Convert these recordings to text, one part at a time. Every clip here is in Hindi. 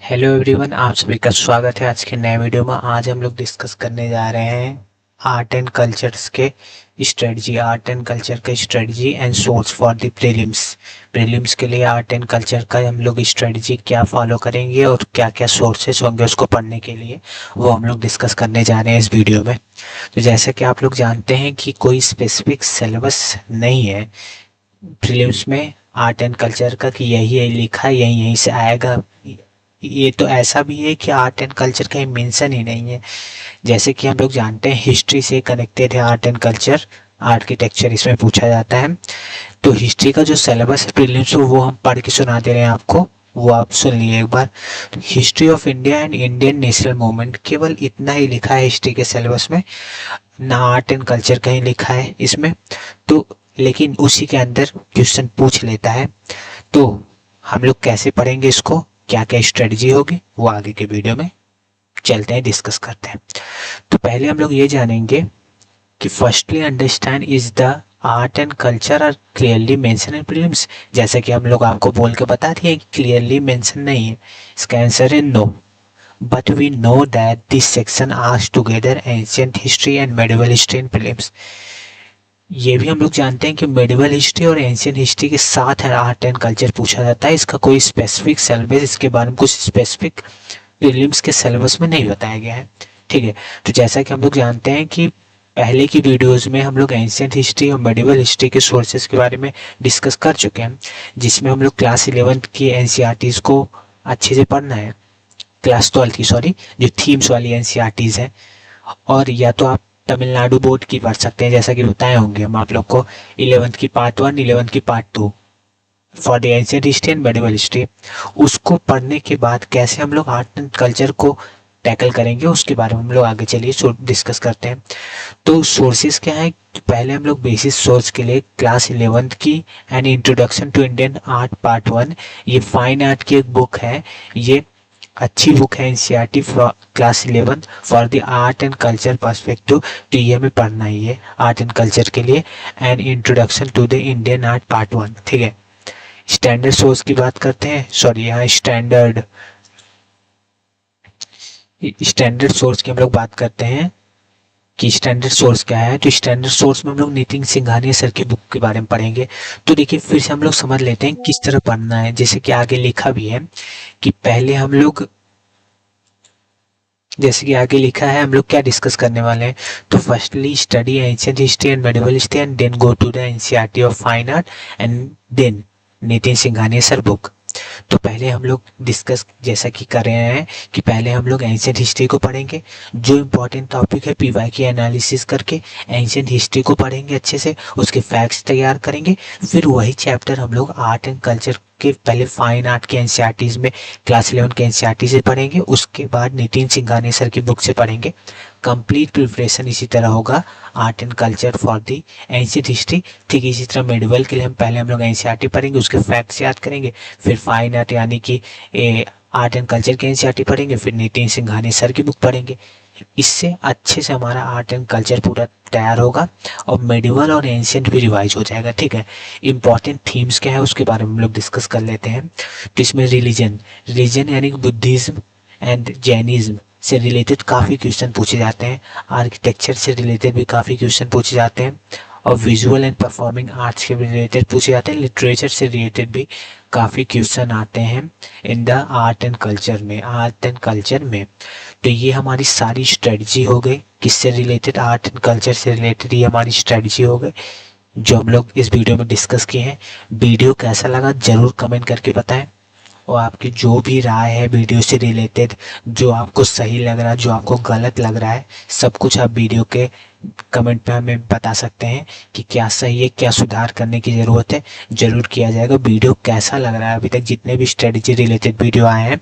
हेलो एवरीवन, आप सभी का स्वागत है आज के नए वीडियो में। आज हम लोग डिस्कस करने जा रहे हैं आर्ट एंड कल्चर्स के स्ट्रेटजी, आर्ट एंड कल्चर के strategy and source for the prelims. Prelims के लिए आर्ट एंड कल्चर का हम लोग स्ट्रेटजी क्या फॉलो करेंगे और क्या क्या सोर्सेस होंगे उसको पढ़ने के लिए, वो हम लोग डिस्कस करने जा रहे हैं इस वीडियो में। तो जैसे कि आप लोग जानते हैं कि कोई स्पेसिफिक सिलेबस नहीं है प्रीलिम्स में आर्ट एंड कल्चर का कि यही यही लिखा है, यही यहीं से आएगा। ये तो ऐसा भी है कि आर्ट एंड कल्चर कहीं मेंशन ही नहीं है। जैसे कि हम लोग जानते हैं हिस्ट्री से कनेक्टेड है आर्ट एंड कल्चर, आर्किटेक्चर इसमें पूछा जाता है। तो हिस्ट्री का जो सिलेबस है प्रीलिम्स वो हम पढ़ के सुना दे रहे हैं आपको, वो आप सुन लिए एक बार। History of India and Indian national movement, केवल इतना ही लिखा है हिस्ट्री के सिलेबस में, ना आर्ट एंड कल्चर कहीं लिखा है इसमें। तो लेकिन उसी के अंदर क्वेश्चन पूछ लेता है। तो हम लोग कैसे पढ़ेंगे इसको, क्या क्या स्ट्रेटजी होगी, वो आगे के वीडियो में चलते हैं, डिस्कस करते हैं। तो पहले हम लोग ये जानेंगे कि firstly understand is the art and culture are clearly mention in prelims. जैसे कि हम लोग आपको बोल के बता दिए कि क्लियरली मेंशन नहीं है, इसका आंसर है no. But we know that this section ask together ancient history and medieval history in prelims. ये भी हम लोग जानते हैं कि मेडिवल हिस्ट्री और एंशियंट हिस्ट्री के साथ आर्ट एंड कल्चर पूछा जाता है। इसका कोई स्पेसिफिक सिलेबस, इसके बारे में कुछ स्पेसिफिक प्रीलिम्स के सिलेबस में नहीं बताया गया है। ठीक है, तो जैसा कि हम लोग जानते हैं कि पहले की वीडियोस में हम लोग एंशियंट हिस्ट्री और मेडिवल हिस्ट्री के सोर्सेज के बारे में डिस्कस कर चुके हैं, जिसमें हम लोग क्लास 11 की एनसीईआरटीज को अच्छे से पढ़ना है, क्लास 12 की सॉरी, जो थीम्स वाली एनसीईआरटीज है। और या तो आप तमिलनाडु बोर्ड की पढ़ सकते हैं, जैसा कि बताए होंगे हम आप लोग को 11th की पार्ट 1, 11th की part 2 for the ancient history and medieval history. उसको पढ़ने के बाद कैसे हम लोग आर्ट एंड कल्चर को टैकल करेंगे उसके बारे में हम लोग आगे चलिए डिस्कस करते हैं। तो सोर्सेज क्या है, पहले हम लोग बेसिक सोर्स के लिए क्लास 11th की and introduction to Indian art part 1, ये फाइन आर्ट की एक बुक है, ये अच्छी बुक है NCERT class 11 for the art and culture perspective. तो ये हमें पढ़ना ही है आर्ट एंड कल्चर के लिए, and introduction to the Indian art part 1। ठीक है, स्टैंडर्ड सोर्स की बात करते हैं, सॉरी यहाँ स्टैंडर्ड सोर्स की हम लोग बात करते हैं कि स्टैंडर्ड सोर्स क्या है। तो स्टैंडर्ड सोर्स में हम लोग नितिन सिंघानिया सर की बुक के बारे में पढ़ेंगे। तो देखिए फिर से हम लोग समझ लेते हैं किस तरह पढ़ना है, जैसे कि आगे लिखा भी है कि पहले हम लोग, जैसे कि आगे लिखा है हम लोग क्या डिस्कस करने वाले हैं। तो firstly study ancient history and medieval history and then go to the NCERT of fine art and then Nitin Singhania sir book. तो पहले हम लोग डिस्कस जैसा कि कर रहे हैं कि पहले हम लोग एंशिएंट हिस्ट्री को पढ़ेंगे, जो इम्पोर्टेंट टॉपिक है पीवाई की एनालिसिस करके एंशिएंट हिस्ट्री को पढ़ेंगे अच्छे से, उसके फैक्ट्स तैयार करेंगे। फिर वही चैप्टर हम लोग आर्ट एंड कल्चर के पहले फाइन आर्ट के एनसीईआरटीज में क्लास 11 के एनसीईआरटी से पढ़ेंगे, उसके बाद नितिन सिंघानिया सर की बुक से पढ़ेंगे। कंप्लीट प्रिपरेशन इसी तरह होगा art and culture for the ancient history. ठीक इसी तरह मेडिवल के लिए हम लोग एनसीईआरटी पढ़ेंगे, उसके फैक्ट्स याद करेंगे, फिर फाइन आर्ट यानी कि आर्ट एंड कल्चर के एनसीईआरटी पढ़ेंगे, फिर नितिन सिंघानिया सर की बुक पढ़ेंगे। इससे अच्छे से हमारा आर्ट एंड कल्चर पूरा तैयार होगा और मेडिवल और एंशिएंट भी रिवाइज हो जाएगा। ठीक है, इंपॉर्टेंट थीम्स क्या है उसके बारे में हम लोग डिस्कस कर लेते हैं। तो इसमें रिलीजन यानी कि बुद्धिज्म एंड जैनिज्म से रिलेटेड काफ़ी क्वेश्चन पूछे जाते हैं, आर्किटेक्चर से रिलेटेड भी काफ़ी क्वेश्चन पूछे जाते हैं, और विजुअल एंड परफॉर्मिंग आर्ट्स के रिलेटेड पूछे जाते हैं, लिटरेचर से रिलेटेड भी काफ़ी क्वेश्चन आते हैं in the art and culture में। तो ये हमारी सारी स्ट्रेटजी हो गई, किससे रिलेटेड, आर्ट एंड कल्चर से रिलेटेड ये हमारी स्ट्रेटजी हो गई जो हम लोग इस वीडियो में डिस्कस किए हैं। वीडियो कैसा लगा ज़रूर कमेंट करके बताएं, और आपकी जो भी राय है वीडियो से रिलेटेड, जो आपको सही लग रहा है, जो आपको गलत लग रहा है, सब कुछ आप वीडियो के कमेंट में हमें बता सकते हैं कि क्या सही है, क्या सुधार करने की ज़रूरत है, ज़रूर किया जाएगा। वीडियो कैसा लग रहा है, अभी तक जितने भी स्ट्रेटजी रिलेटेड वीडियो आए हैं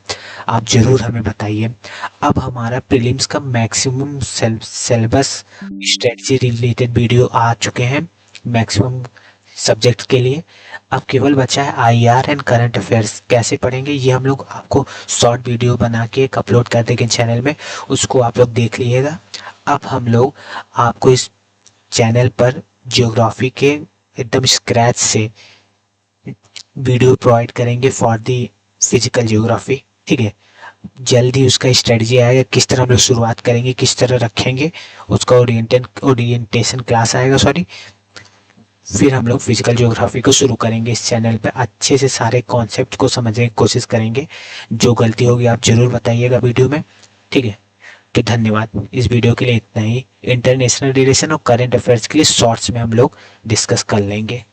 आप ज़रूर हमें बताइए। अब हमारा प्रीलिम्स का maximum syllabus strategy related video आ चुके हैं मैक्सिमम सब्जेक्ट के लिए। अब केवल बचा है आईआर एंड करंट अफेयर्स, कैसे पढ़ेंगे ये हम लोग आपको शॉर्ट वीडियो बना के एक अपलोड कर देंगे चैनल में, उसको आप लोग देख लीजिएगा। अब हम लोग आपको इस चैनल पर जियोग्राफी के एकदम स्क्रैच से वीडियो प्रोवाइड करेंगे फॉर दी फिजिकल जियोग्राफी। ठीक है। जल्दी उसका स्ट्रेटजी आएगा, किस तरह हम लोग शुरुआत करेंगे, किस तरह रखेंगे, उसका ओरिएंटेशन क्लास आएगा, सॉरी। फिर हम लोग फिजिकल ज्योग्राफी को शुरू करेंगे। इस चैनल पे अच्छे से सारे कॉन्सेप्ट को समझने की कोशिश करेंगे। जो गलती होगी आप जरूर बताइएगा वीडियो में, ठीक है। तो धन्यवाद, इस वीडियो के लिए इतना ही। इंटरनेशनल रिलेशन और करंट अफेयर्स के लिए शॉर्ट्स में हम लोग डिस्कस कर लेंगे।